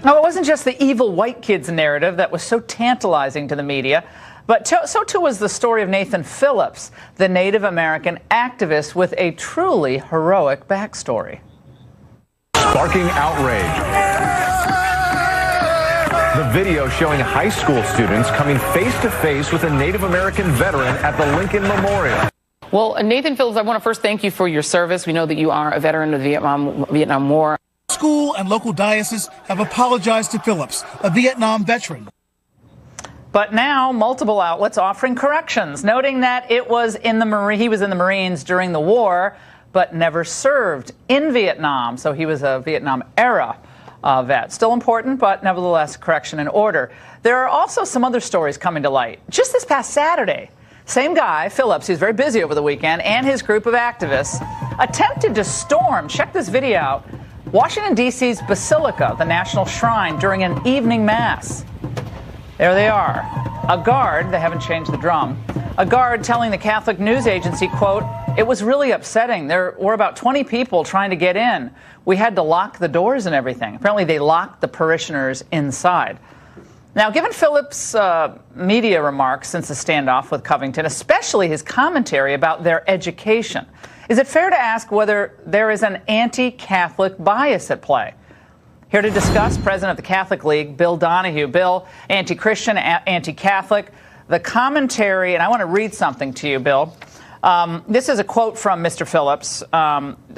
No, it wasn't just the evil white kids narrative that was so tantalizing to the media, but so too was the story of Nathan Phillips, the Native American activist with a truly heroic backstory. Sparking outrage. The video showing high school students coming face to face with a Native American veteran at the Lincoln Memorial. Well, Nathan Phillips, I want to first thank you for your service. We know that you are a veteran of the Vietnam War. School and local dioceses have apologized to Phillips, a Vietnam veteran. But now multiple outlets offering corrections, noting that he was in the Marines during the war, but never served in Vietnam. So he was a Vietnam era vet. Still important, but nevertheless, correction in order. There are also some other stories coming to light. Just this past Saturday, same guy, Phillips, who's very busy over the weekend, and his group of activists attempted to storm, check this video out, Washington, D.C.'s Basilica, the national shrine, during an evening mass. There they are. A guard, they haven't changed the drum, a guard telling the Catholic news agency, quote, "It was really upsetting. There were about 20 people trying to get in. We had to lock the doors and everything." Apparently they locked the parishioners inside. Now, given Phillips' media remarks since the standoff with Covington, especially his commentary about their education, is it fair to ask whether there is an anti-Catholic bias at play? Here to discuss, President of the Catholic League, Bill Donahue. Bill, anti-Christian, anti-Catholic. The commentary, and I want to read something to you, Bill. This is a quote from Mr. Phillips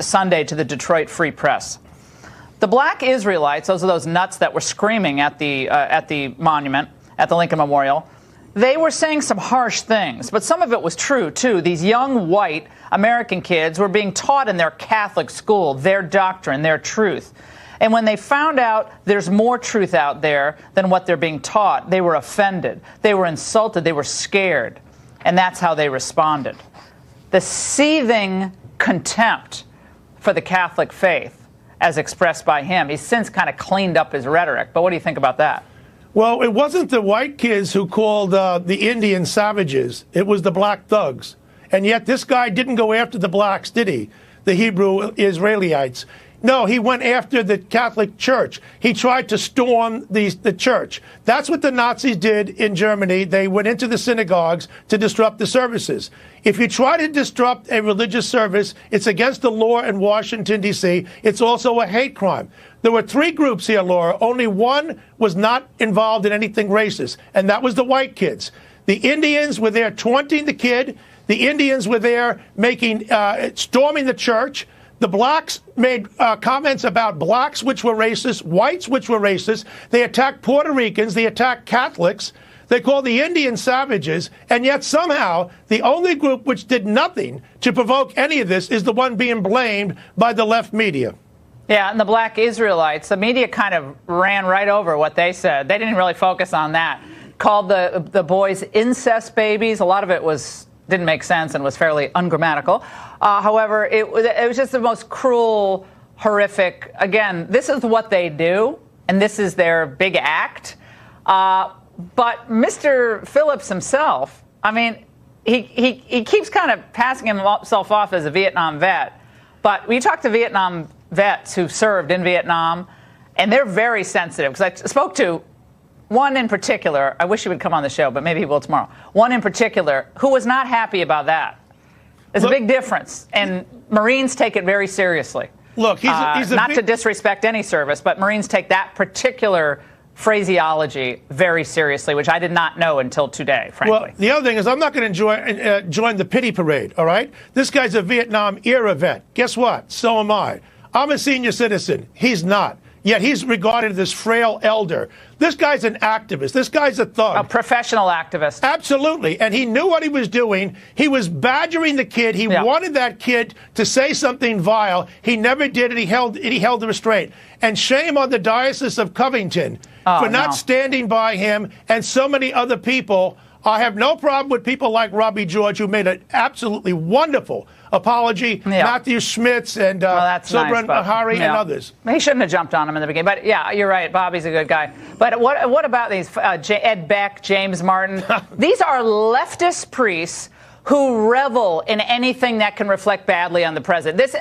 Sunday to the Detroit Free Press. The black Israelites, those are those nuts that were screaming at the monument, at the Lincoln Memorial, they were saying some harsh things, but some of it was true, too. These young white American kids were being taught in their Catholic school, their doctrine, their truth. And when they found out there's more truth out there than what they're being taught, they were offended, they were insulted, they were scared. And that's how they responded. The seething contempt for the Catholic faith, as expressed by him. He's since kind of cleaned up his rhetoric. But what do you think about that? Well, it wasn't the white kids who called the Indian savages. It was the black thugs. And yet this guy didn't go after the blacks, did he? The Hebrew Israelites. No, he went after the Catholic Church. He tried to storm the church. That's what the Nazis did in Germany. They went into the synagogues to disrupt the services. If you try to disrupt a religious service, it's against the law in Washington, D.C. It's also a hate crime. There were three groups here, Laura. Only one was not involved in anything racist, and that was the white kids. The Indians were there taunting the kid. The Indians were there storming the church. The blacks made comments about blacks, which were racist, whites, which were racist. They attacked Puerto Ricans. They attacked Catholics. They called the Indians savages. And yet somehow the only group which did nothing to provoke any of this is the one being blamed by the left media. Yeah, and the black Israelites, the media kind of ran right over what they said. They didn't really focus on that. Called the boys incest babies. A lot of it didn't make sense and was fairly ungrammatical. However, it was just the most cruel, horrific. Again, this is what they do, and this is their big act. But Mr. Phillips himself, I mean, he keeps kind of passing himself off as a Vietnam vet. But we talk to Vietnam vets who served in Vietnam, and they're very sensitive. Because I spoke to one in particular, I wish he would come on the show, but maybe he will tomorrow. One in particular who was not happy about that. There's a big difference, and Marines take it very seriously. Look, he's not to disrespect any service, but Marines take that particular phraseology very seriously, which I did not know until today, frankly. Well, the other thing is I'm not going to join the pity parade, all right? This guy's a Vietnam-era vet. Guess what? So am I. I'm a senior citizen. He's not. Yet he's regarded as frail elder. This guy's an activist. This guy's a thug. A professional activist. Absolutely. And he knew what he was doing. He was badgering the kid. He wanted that kid to say something vile. He never did, and he held the restraint. And shame on the Diocese of Covington for not standing by him and so many other people. I have no problem with people like Robbie George, who made an absolutely wonderful apology. Matthew Schmitz and Sobran Ahari and others. He shouldn't have jumped on him in the beginning. But, yeah, you're right. Bobby's a good guy. But what about these Ed Beck, James Martin? These are leftist priests who revel in anything that can reflect badly on the president.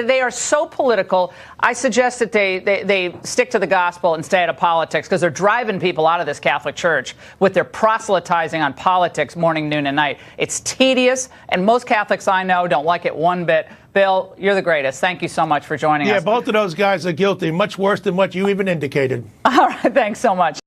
They are so political. I suggest that they stick to the gospel and stay out of politics, because they're driving people out of this Catholic Church with their proselytizing on politics morning, noon, and night. It's tedious, and most Catholics I know don't like it one bit. Bill, you're the greatest. Thank you so much for joining us. Yeah, both of those guys are guilty, much worse than what you even indicated. All right, thanks so much.